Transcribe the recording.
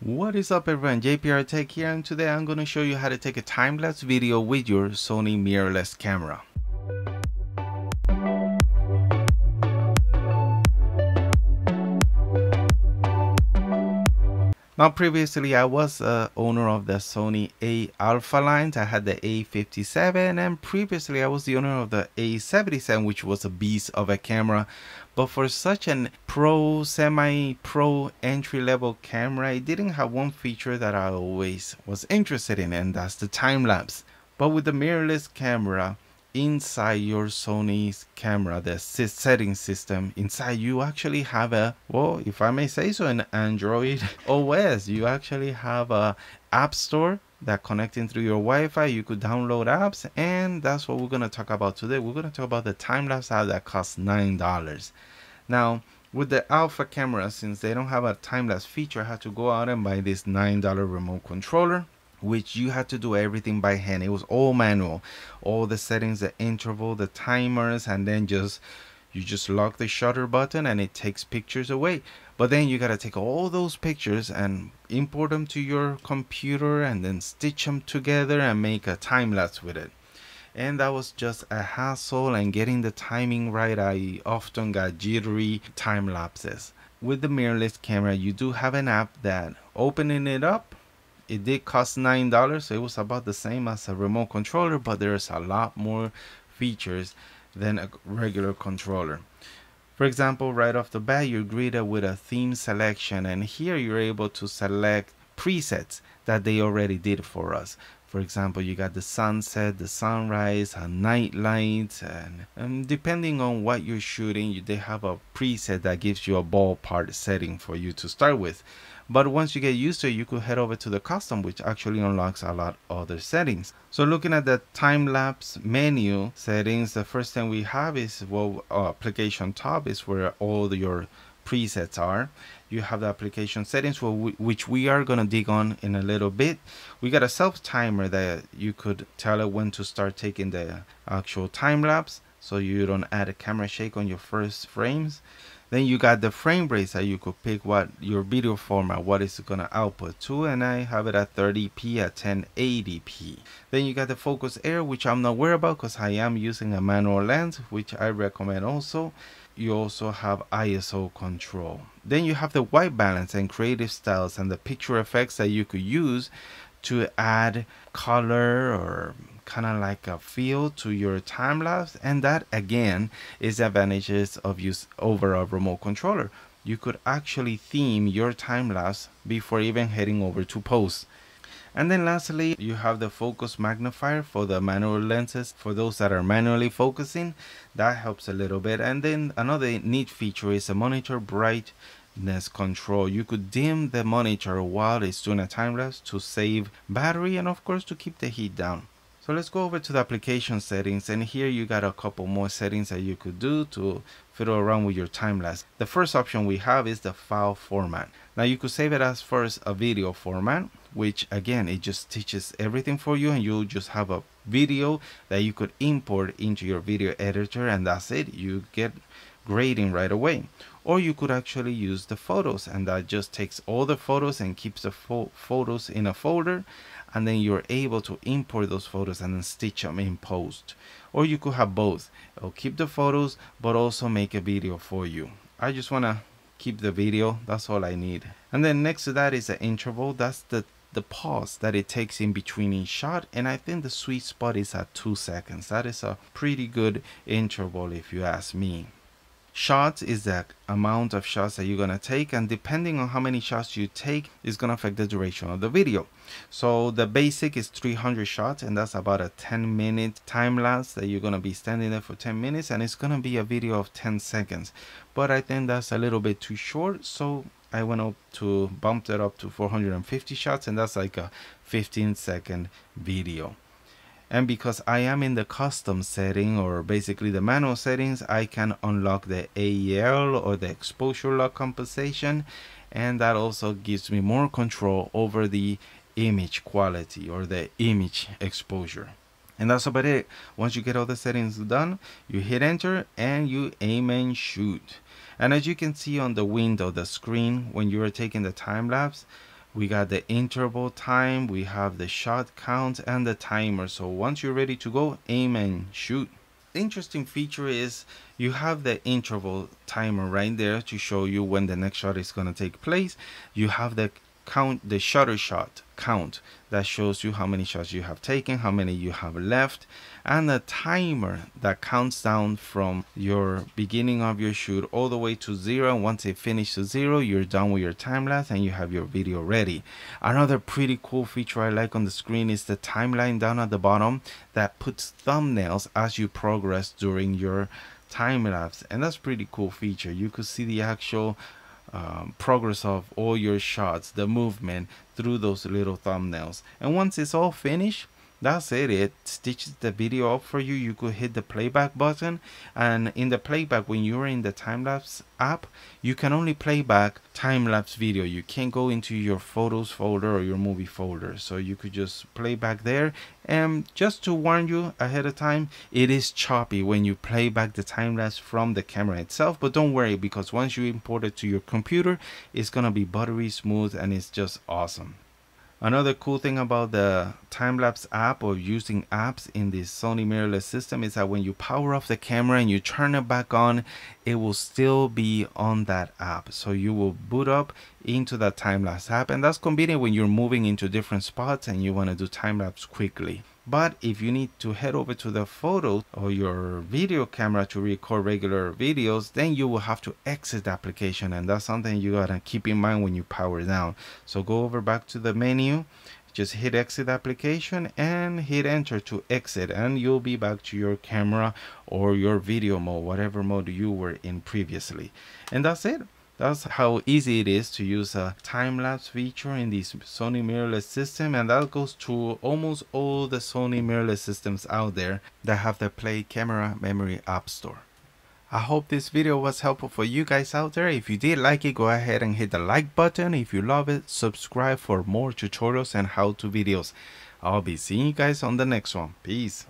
What is up everyone, JPR Tech here, and today I'm going to show you how to take a time-lapse video with your Sony Mirrorless camera. Now previously I was owner of the Sony A Alpha lines. I had the A57, and previously I was the owner of the A7000, which was a beast of a camera. But for such an pro, semi-pro entry-level camera, it didn't have one feature that I always was interested in, and that's the time-lapse. But with the mirrorless camera, inside your Sony's camera, the setting system, inside you actually have a, well, if I may say so, an Android OS. You actually have a app store that connecting through your Wi-Fi. You could download apps, and that's what we're going to talk about today. We're going to talk about the time-lapse app that costs $9. Now with the alpha camera, since they don't have a time-lapse feature, I had to go out and buy this $9 remote controller, which you had to do everything by hand. It was all manual, all the settings, the interval, the timers, and then you just lock the shutter button and it takes pictures away. But then you gotta take all those pictures and import them to your computer and then stitch them together and make a time lapse with it. And that was just a hassle, and getting the timing right, I often got jittery time lapses. With the mirrorless camera, you do have an app that, opening it up, it did cost $9, so it was about the same as a remote controller, but there's a lot more features than a regular controller. For example, right off the bat, you're greeted with a theme selection, and here you're able to select presets that they already did for us. For example, you got the sunset, the sunrise, a night light, and depending on what you're shooting, they have a preset that gives you a ballpark setting for you to start with. But once you get used to it, you could head over to the custom, which actually unlocks a lot of other settings. So looking at the time-lapse menu settings, the first thing we have is, well, application tab is where all your presets are. You have the application settings, which we are going to dig on in a little bit. We got a self timer that you could tell it when to start taking the actual time-lapse, so you don't add a camera shake on your first frames. Then you got the frame rates that you could pick what your video format, what is going to output to, and I have it at 30p at 1080p. Then you got the focus area, which I'm not worried about because I am using a manual lens, which I recommend also. You also have ISO control. Then you have the white balance and creative styles and the picture effects that you could use to add color or kind of like a feel to your time lapse. And that again is advantages of use over a remote controller. You could actually theme your time lapse before even heading over to post. And then lastly, you have the focus magnifier for the manual lenses, for those that are manually focusing. That helps a little bit. And then another neat feature is a monitor brightness control. You could dim the monitor while it's doing a time lapse to save battery and of course to keep the heat down. So let's go over to the application settings, and here you got a couple more settings that you could do to fiddle around with your time lapse. The first option we have is the file format. Now you could save it as first a video format, which again, it just teaches everything for you, and you'll just have a video that you could import into your video editor, and that's it. You get grading right away. Or you could actually use the photos, and that just takes all the photos and keeps the photos in a folder, and then you're able to import those photos and then stitch them in post. Or you could have both. It'll keep the photos but also make a video for you. I just want to keep the video, that's all I need. And then next to that is the interval. That's the pause that it takes in between each shot, and I think the sweet spot is at 2 seconds. That is a pretty good interval if you ask me. Shots is the amount of shots that you're going to take, and depending on how many shots you take is going to affect the duration of the video. So the basic is 300 shots, and that's about a 10-minute time lapse that you're going to be standing there for 10 minutes, and it's going to be a video of 10 seconds. But I think that's a little bit too short, so I went up to bumped it up to 450 shots, and that's like a 15-second video. And because I am in the custom setting, or basically the manual settings, I can unlock the AEL or the exposure lock compensation, and that also gives me more control over the image quality or the image exposure. And that's about it. Once you get all the settings done, you hit enter and you aim and shoot. And as you can see on the window, the screen, when you are taking the time lapse, We got the interval time, we have the shot count and the timer. So once you're ready to go, aim and shoot. The interesting feature is you have the interval timer right there to show you when the next shot is going to take place. You have the count, the shutter shot count, that shows you how many shots you have taken, how many you have left, and a timer that counts down from your beginning of your shoot all the way to 0. And once it finishes to 0, you're done with your time lapse and you have your video ready. Another pretty cool feature I like on the screen is the timeline down at the bottom that puts thumbnails as you progress during your time lapse, and that's pretty cool feature. You could see the actual progress of all your shots, the movement through those little thumbnails. And once it's all finished, that's it. It stitches the video up for you. You could hit the playback button, and in the playback, when you're in the time-lapse app, you can only play back time-lapse video. You can't go into your photos folder or your movie folder, so you could just play back there. And just to warn you ahead of time, it is choppy when you play back the time-lapse from the camera itself, but don't worry, because once you import it to your computer, it's gonna be buttery smooth and it's just awesome. Another cool thing about the time-lapse app or using apps in this Sony Mirrorless system is that when you power off the camera and you turn it back on, it will still be on that app. So you will boot up into that time-lapse app, and that's convenient when you're moving into different spots and you want to do time-lapse quickly. But if you need to head over to the photo or your video camera to record regular videos, then you will have to exit the application, and that's something you gotta keep in mind when you power down. So go over back to the menu, just hit exit application and hit enter to exit, and you'll be back to your camera or your video mode, whatever mode you were in previously. And that's it. That's how easy it is to use a time-lapse feature in the Sony Mirrorless system, and that goes to almost all the Sony Mirrorless systems out there that have the Play Camera Memory App Store. I hope this video was helpful for you guys out there. If you did like it, go ahead and hit the like button. If you love it, subscribe for more tutorials and how-to videos. I'll be seeing you guys on the next one. Peace.